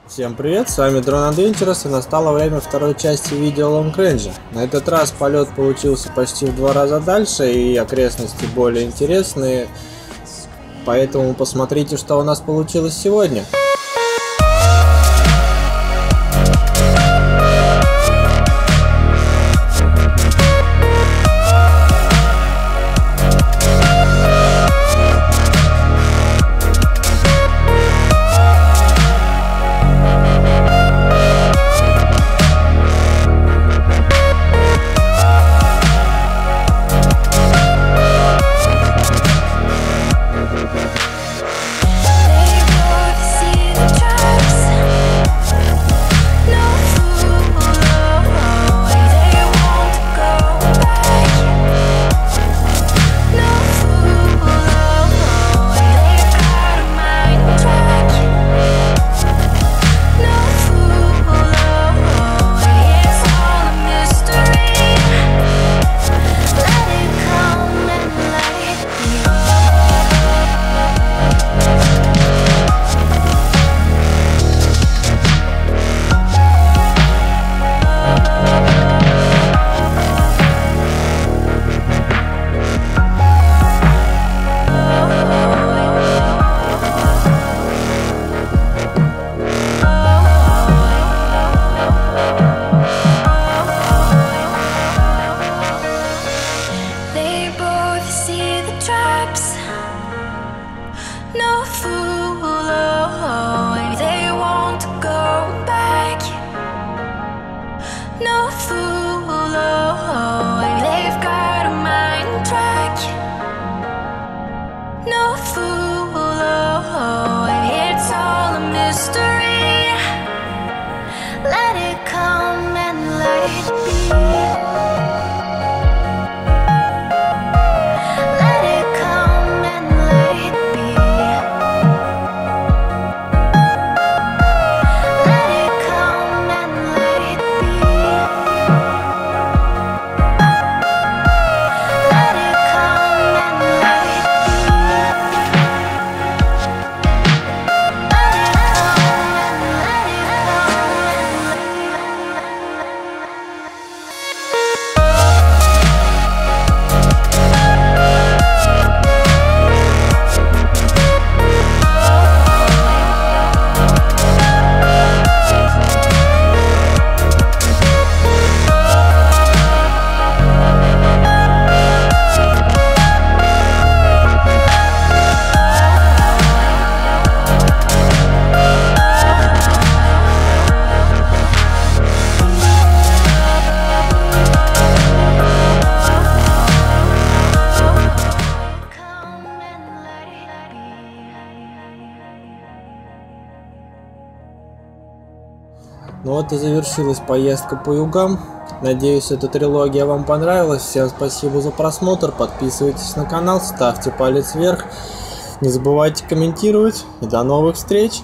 Всем привет, с вами Drone Adventures, и настало время второй части видео Long Range. На этот раз полет получился почти в 2 раза дальше и окрестности более интересные, поэтому посмотрите, что у нас получилось сегодня. No fool, oh, they won't go back. No fool, oh, they've got a mind track. No fool, oh, it's all a mystery. Let it come and let it be. Ну вот и завершилась поездка по югам. Надеюсь, эта трилогия вам понравилась. Всем спасибо за просмотр. Подписывайтесь на канал, ставьте палец вверх. Не забывайте комментировать. И до новых встреч!